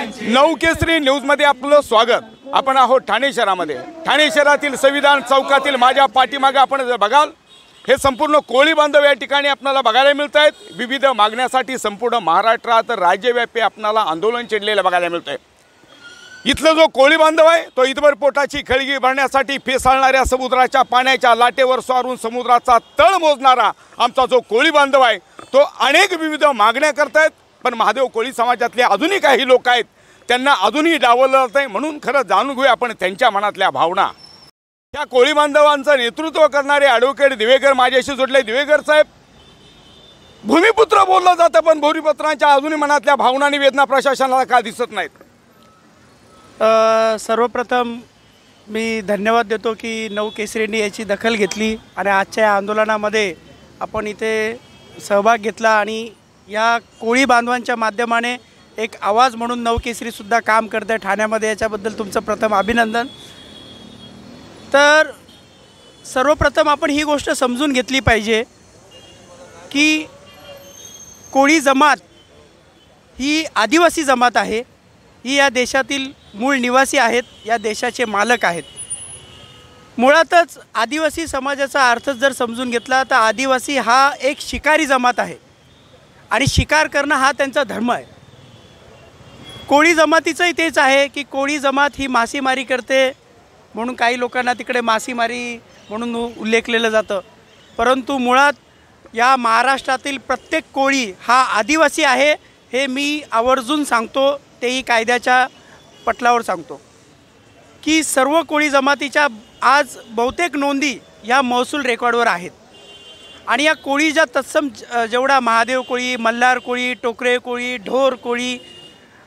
नवकेसरी न्यूजमध्ये आपलं स्वागत। आपण आहोत ठाणे शहरामध्ये। ठाणे शहरातील संविधान चौकातील माझ्या पाठीमागे आपण जर बघाल हे संपूर्ण कोळी बांधव या ठिकाणी आपल्याला बघायला मिळत आहेत। विविध मागण्यासाठी संपूर्ण महाराष्ट्रात राज्यव्यापी आपल्याला आंदोलन छेडलेलं बघायला मिळत आहे। इथला जो कोळी बांधव आहे तो इथवर पोटाची खळगी भरण्यासाठी फेसाळणाऱ्या समुद्राच्या पाण्याच्या लाटेवर स्वारून समुद्राचा तळ मोजणारा आमचा जो कोळी बांधव आहे तो अनेक विविध मागण्या करतायत। पण महादेव कोळी समाजातले अजूनही काही लोक आहेत त्यांना अजूनही डावललं जात आहे। म्हणून खरं जाणून घेऊया आपण त्यांच्या मनातल्या भावना। त्या कोळी बांधवांचं नेतृत्व करणारे ॲडव्होकेट दिवेकर माझ्याशी जोडले। दिवेकर साहेब, भूमिपुत्र बोललं जातं पण भूमिपुत्रांच्या अजूनही मनातल्या भावना आणि वेदना प्रशासनाला का दिसत नाहीत? सर्वप्रथम मी धन्यवाद देतो की नवकेसरींनी याची दखल घेतली आणि आजच्या आंदोलनामध्ये आपण इथे सहभाग घेतला आणि या कोळी बांधवांच्या माध्यमाने एक आवाज म्हणून नवकेसरीसुद्धा काम करत आहे ठाण्यामध्ये। याच्याबद्दल तुमचं प्रथम अभिनंदन। तर सर्वप्रथम आपण ही गोष्ट समजून घेतली पाहिजे की कोळी जमात ही आदिवासी जमात आहे। ही या देशातील मूळ निवासी आहेत, या देशाचे मालक आहेत। मुळातच आदिवासी समाजाचा अर्थ जर समजून घेतला तर आदिवासी हा एक शिकारी जमात आहे आणि शिकार करणं हा त्यांचा धर्म आहे। कोळी जमातीचंही तेच आहे की कोळी जमात ही मासेमारी करते म्हणून काही लोकांना तिकडे मासेमारी म्हणून उल्लेखलेलं जातं, परंतु मुळात या महाराष्ट्रातील प्रत्येक कोळी हा आदिवासी आहे हे मी आवर्जून सांगतो। तेही कायद्याच्या पटलावर सांगतो की सर्व कोळी जमातीच्या आज बहुतेक नोंदी या महसूल रेकॉर्डवर आहेत आणि या कोळी ज्या तत्सम जेवढा महादेव कोळी, मल्हार कोळी, टोकरे कोळी, ढोर कोळी,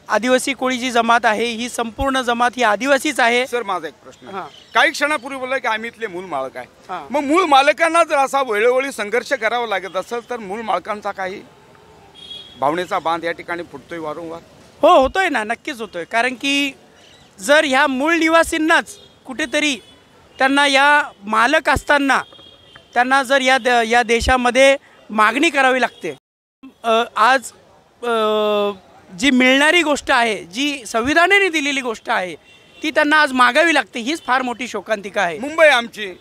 आदिवासी कोळी जी जमात आहे ही संपूर्ण जमात ही आदिवासीच आहे। सर, माझा एक प्रश्न, काही क्षणापूर्वी बोलला की आम्ही इथले मूळ मालक आहे, मग मूळ मालकांना जर असा वेळोवेळी संघर्ष करावा लागत असेल तर मूळ मालकांचा काही भावनेचा बांध या ठिकाणी फुटतोय वारंवार? हो, होतोय ना, नक्कीच होतोय। कारण की जर ह्या मूळ निवासींनाच कुठेतरी त्यांना या मालक असताना त्यांना जर या देशामध्ये मागणी करावी लागते, आज जी मिळणारी गोष्ट आहे, जी संविधानाने दिलेली गोष्ट आहे ती त्यांना आज मागावी लागते, हीच फार मोठी शोकांतिका आहे। मुंबई आमची,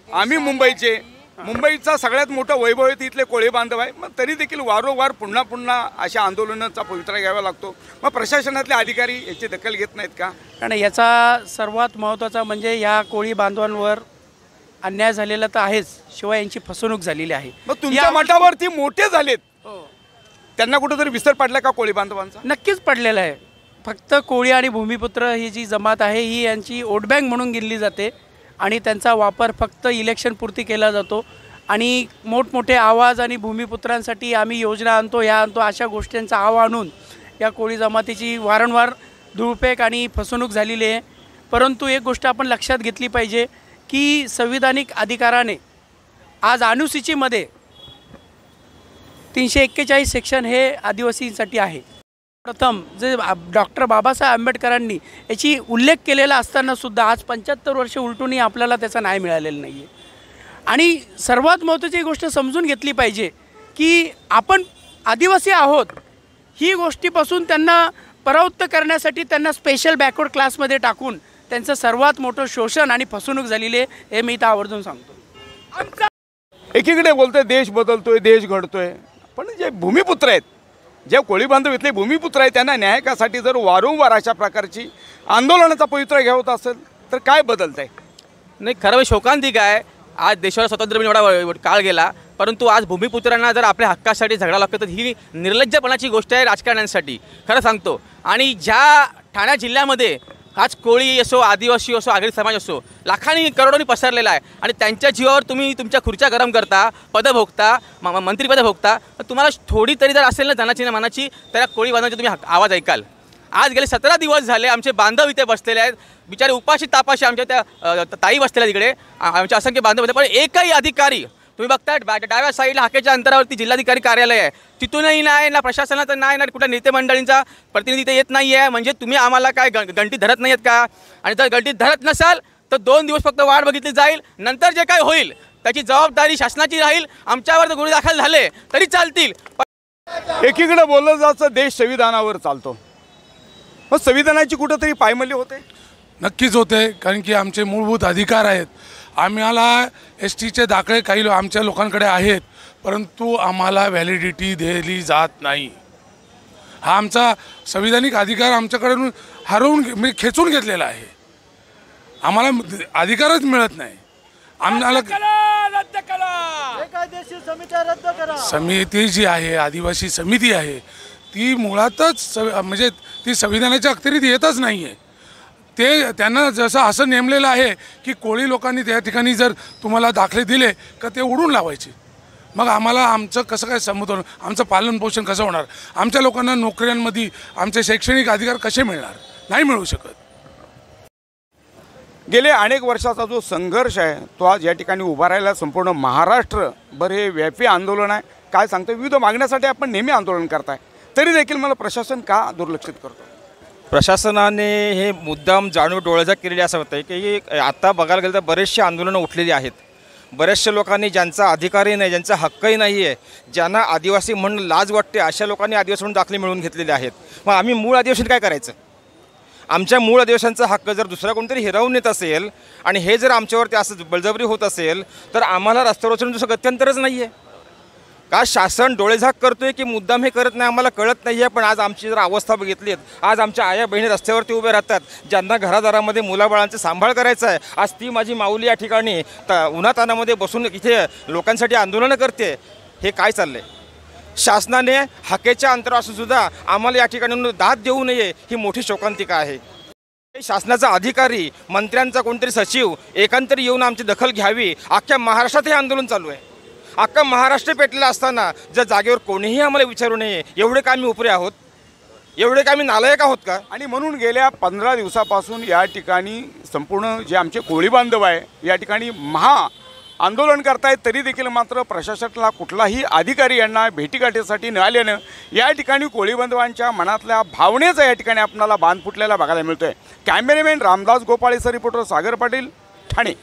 आम्ही मुंबईचे, मुंबईचा सगळ्यात मोठं वैभव आहे तिथले कोळी बांधव आहे, मग तरी देखील वारंवार पुन्हा अशा आंदोलनाचा पवित्रा घ्यावा लागतो। मग प्रशासनातले अधिकारी याची दखल घेत नाहीत का? कारण याचा सर्वात महत्त्वाचा म्हणजे ह्या कोळी बांधवांवर अन्याय झालेला तर आहेच, शिवाय यांची फसवणूक झालेली आहे। मग तुमच्या मठावरती मोठे झालेत, त्यांना कुठेतरी विसर पडला का कोळी बांधवांचा? नक्कीच पडलेला आहे। फक्त कोळी आणि भूमिपुत्र ही जी जमात आहे ही यांची वोट बँक म्हणून गिनली जाते आणि त्यांचा वापर फक्त इलेक्शनपुरती केला जातो आणि मोठमोठे आवाज आणि भूमिपुत्रांसाठी आम्ही योजना आणतो, ह्या आणतो, अशा गोष्टींचा आवा आणून या कोळी जमातीची वारंवार धुळपेक आणि फसवणूक झालेली आहे। परंतु एक गोष्ट आपण लक्षात घेतली पाहिजे की संविधानिक अधिकाराने आज अनुसूचीमध्ये 341 सेक्शन हे आदिवासींसाठी आहे। प्रथम जे डॉक्टर बाबासाहेब आंबेडकरांनी याची उल्लेख केलेला असतानासुद्धा आज 75 वर्ष उलटूनही आपल्याला त्याचा न्याय मिळालेला नाही आहे। आणि सर्वात महत्त्वाची गोष्ट समजून घेतली पाहिजे की आपण आदिवासी आहोत ही गोष्टीपासून त्यांना परावृत्त करण्यासाठी त्यांना स्पेशल बॅकवर्ड क्लासमध्ये टाकून त्यांचं सर्वात मोठं शोषण आणि फसवणूक झालेली आहे, हे मी इथं आवर्जून सांगतो। एकीकडे बोलतोय देश बदलतोय, देश घडतोय, पण जे भूमिपुत्र आहेत, जे कोळी बांधव इथले भूमिपुत्र आहेत त्यांना न्यायकासाठी जर वारंवार अशा प्रकारची आंदोलनाचा पवित्रा घ्यावत असेल तर काय बदलत आहे? नाही, खरं म्हणजे शोकांतिक आहे। आज देशाला स्वातंत्र्य एवढा काळ गेला, परंतु आज भूमिपुत्रांना जर आपल्या हक्कासाठी झगडा लागतो तर ही निर्लज्जपणाची गोष्ट आहे राजकारण्यांसाठी, खरं सांगतो। आणि ज्या ठाणे जिल्ह्यामध्ये आज कोळी असो, आदिवासी असो, आगरी समाज असो, लाखांनी करोडोंनी पसरलेला आहे आणि त्यांच्या जीवावर तुम्ही तुमच्या खुर्च्या गरम करता, पदं भोगता, मंत्रिपदं भोगता, तुम्हाला थोडी तरी जर असेल ना जनाची ना मनाची तर या कोळी बांधवांचे तुम्ही आवाज ऐकाल। आज गेले 17 दिवस झाले आमचे बांधव इथे बसलेले आहेत, बिचारे उपाशी तापाशी आमच्या त्या ताई बसलेल्या तिकडे, आमचे असंख्य बांधव होते, पण एकही अधिकारी तुम्ही बघता डाव्या साईडला हाकेच्या अंतरावरती जिल्हाधिकारी कार्यालय आहे, तिथूनही नाही ना प्रशासनाचं नाही ना कुठल्या नेते मंडळींचा प्रतिनिधी येत नाही आहे। म्हणजे तुम्ही आम्हाला काय गंटी धरत नाही आहेत का? आणि जर गंटी धरत नसाल तर 2 दिवस फक्त वाट बघितली जाईल, नंतर जे काय होईल त्याची जबाबदारी शासनाची राहील। आमच्यावर जर गुन्हे दाखल झाले तरी चालतील। एकीकडे बोललं जातं देश संविधानावर चालतो, मग संविधानाची कुठंतरी पायमल्ली होते. नक्कीच होते, कारण की आमचे मूलभूत अधिकार आहेत. आम्हाला एस टीचे दाखले काही आमच्या लोकांकडे आहेत, परंतु आम्हाला व्हॅलिडिटी दिली जात नाही. हा आमचा संविधानिक अधिकार आमच्याकडून म्हणजे खेचून घेतलेला आहे. आम्हाला अधिकारच मिळत नाही. आम्हाला समिती जी आहे, आदिवासी समिती आहे, ती मुळातच म्हणजे ती संविधानाच्या अखत्यारीत येतच नाही आहे. त्यांना जसं असं नेमलेलं आहे की कोळी लोकांनी त्या ठिकाणी जर तुम्हाला दाखले दिले का ते उडून लावायचे. मग आम्हाला आमचं कसं काय समजून, आमचं पालनपोषण कसं होणार, आमच्या लोकांना नोकऱ्यांमध्ये आमचे शैक्षणिक अधिकार कसे मिळणार, नाही मिळू शकत. गेले अनेक वर्षाचा जो संघर्ष आहे तो आज या ठिकाणी उभा राहिला. संपूर्ण महाराष्ट्रभर हे व्यापी आंदोलन आहे. काय सांगतो, विविध मागण्यासाठी आपण नेहमी आंदोलन करताय, तरी देखील मला प्रशासन का दुर्लक्षित करतो? प्रशासनाने हे मुद्दाम जाणून डोळेझाक केलेली असं होतं की आता बघायला गेलं तर बरेचसे आंदोलनं उठलेली आहेत. बऱ्याचशा लोकांनी ज्यांचा अधिकारही नाही, ज्यांचा हक्कही नाही आहे, ज्यांना आदिवासी म्हणून लाज वाटते, अशा लोकांनी आदिवासी म्हणून दाखले मिळवून घेतलेले आहेत. मग आम्ही मूळ आदिवासींनी काय करायचं? आमच्या मूळ आदिवासींचा हक्क जर दुसरा कोणतरी हिरावून येत असेल आणि हे जर आमच्यावरती असं बळजबरी होत असेल तर आम्हाला रस्त्यावर उचलून दुसरं गत्यंतरच नाही आहे. का शासन डोळेझाक करतोय की मुद्दाम हे करत नाही आम्हाला कळत नाही आहे. पण आज आमची जर अवस्था बघितली, आज आमच्या आया बहिणी रस्त्यावरती उभे राहतात, ज्यांना घरादारामध्ये मुलाबाळांचा सांभाळ करायचा आहे. आज ती माझी माऊली या ठिकाणी उन्हातानामध्ये बसून इथे लोकांसाठी आंदोलनं करते. हे काय चाललं आहे? शासनाने हाकेच्या अंतरावर असून सुद्धा आम्हाला या ठिकाणी दाद देऊ नये, ही मोठी शोकांतिका आहे. शासनाचा अधिकारी, मंत्र्यांचा कोणतरी सचिव एकांतरी येऊन आमची दखल घ्यावी. अख्ख्या महाराष्ट्रात हे आंदोलन चालू आहे. अख्खा महाराष्ट्र पेटलेला असताना जर जागेवर कोणीही आम्हाला विचारू नये, एवढे का आम्ही उपरे आहोत? एवढे का आम्ही नालायक आहोत का? आणि म्हणून गेल्या 15 दिवसापासून या ठिकाणी संपूर्ण जे आमचे कोळी बांधव आहे या ठिकाणी आंदोलन करतायत, तरी देखील मात्र प्रशासनाला कुठलाही अधिकारी यांना भेटीगाठीसाठी न आल्यानं या ठिकाणी कोळी बांधवांच्या मनातल्या भावनेचा या ठिकाणी आपल्याला बांध फुटलेला बघायला मिळतोय. Cameraman Ramdas गोपाळेसह reporter Sagar Patil, Thane.